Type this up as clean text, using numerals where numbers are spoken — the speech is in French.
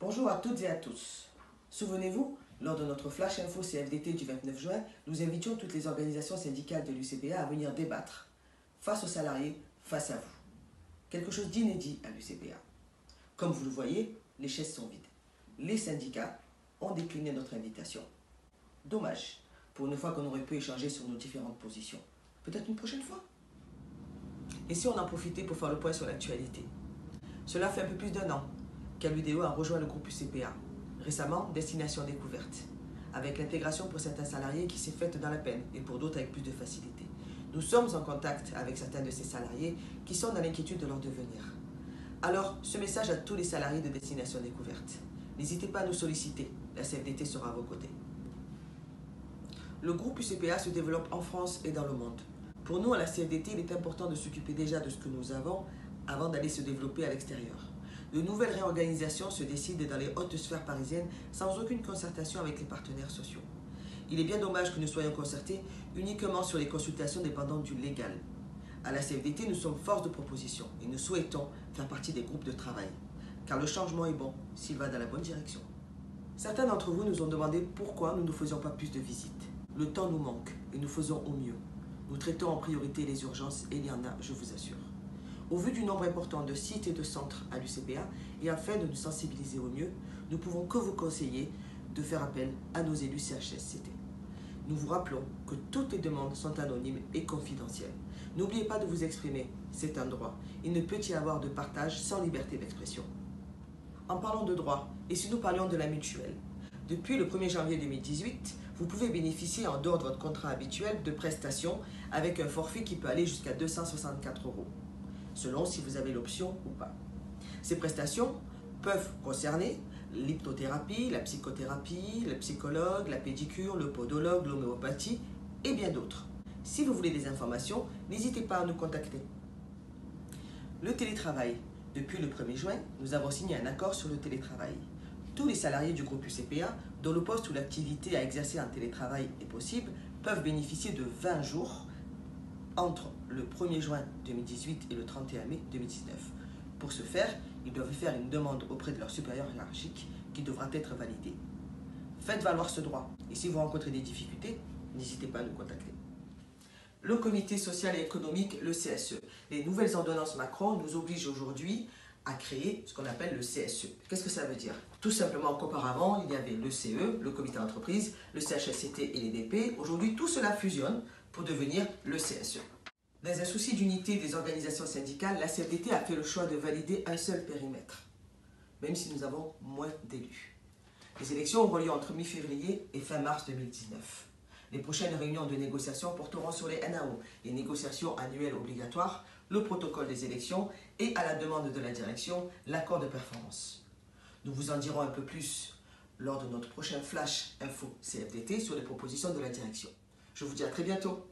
Bonjour à toutes et à tous. Souvenez-vous, lors de notre Flash Info CFDT du 29 juin, nous invitions toutes les organisations syndicales de l'UCPA à venir débattre face aux salariés, face à vous. Quelque chose d'inédit à l'UCPA. Comme vous le voyez, les chaises sont vides. Les syndicats ont décliné notre invitation. Dommage, pour une fois qu'on aurait pu échanger sur nos différentes positions. Peut-être une prochaine fois. Et si on en profitait pour faire le point sur l'actualité? Cela fait un peu plus d'1 an qu'Aludeo a rejoint le groupe UCPA, récemment Destination Découverte, avec l'intégration pour certains salariés qui s'est faite dans la peine et pour d'autres avec plus de facilité. Nous sommes en contact avec certains de ces salariés qui sont dans l'inquiétude de leur devenir. Alors, ce message à tous les salariés de Destination Découverte. N'hésitez pas à nous solliciter, la CFDT sera à vos côtés. Le groupe UCPA se développe en France et dans le monde. Pour nous, à la CFDT, il est important de s'occuper déjà de ce que nous avons avant d'aller se développer à l'extérieur. De nouvelles réorganisations se décident dans les hautes sphères parisiennes sans aucune concertation avec les partenaires sociaux. Il est bien dommage que nous soyons concertés uniquement sur les consultations dépendantes du légal. À la CFDT, nous sommes force de proposition et nous souhaitons faire partie des groupes de travail. Car le changement est bon s'il va dans la bonne direction. Certains d'entre vous nous ont demandé pourquoi nous ne faisions pas plus de visites. Le temps nous manque et nous faisons au mieux. Nous traitons en priorité les urgences et il y en a, je vous assure. Au vu du nombre important de sites et de centres à l'UCPA et afin de nous sensibiliser au mieux, nous ne pouvons que vous conseiller de faire appel à nos élus CHSCT. Nous vous rappelons que toutes les demandes sont anonymes et confidentielles. N'oubliez pas de vous exprimer, c'est un droit. Il ne peut y avoir de partage sans liberté d'expression. En parlant de droit, et si nous parlions de la mutuelle, depuis le 1er janvier 2018, vous pouvez bénéficier en dehors de votre contrat habituel de prestations avec un forfait qui peut aller jusqu'à 264 €, selon si vous avez l'option ou pas. Ces prestations peuvent concerner l'hypnothérapie, la psychothérapie, le psychologue, la pédicure, le podologue, l'homéopathie et bien d'autres. Si vous voulez des informations, n'hésitez pas à nous contacter. Le télétravail. Depuis le 1er juin, nous avons signé un accord sur le télétravail. Tous les salariés du groupe UCPA, dont le poste ou l'activité à exercer en télétravail est possible, peuvent bénéficier de 20 jours entre le 1er juin 2018 et le 31 mai 2019. Pour ce faire, ils doivent faire une demande auprès de leur supérieur hiérarchique qui devra être validée. Faites valoir ce droit et si vous rencontrez des difficultés, n'hésitez pas à nous contacter. Le comité social et économique, le CSE. Les nouvelles ordonnances Macron nous obligent aujourd'hui à créer ce qu'on appelle le CSE. Qu'est-ce que ça veut dire? Tout simplement qu'auparavant, il y avait le CE, le comité d'entreprise, le CHSCT et les DP. Aujourd'hui, tout cela fusionne pour devenir le CSE. Dans un souci d'unité des organisations syndicales, la CFDT a fait le choix de valider un seul périmètre, même si nous avons moins d'élus. Les élections auront lieu entre mi-février et fin mars 2019. Les prochaines réunions de négociation porteront sur les NAO, les négociations annuelles obligatoires, le protocole des élections et, à la demande de la direction, l'accord de performance. Nous vous en dirons un peu plus lors de notre prochain Flash Info CFDT sur les propositions de la direction. Je vous dis à très bientôt.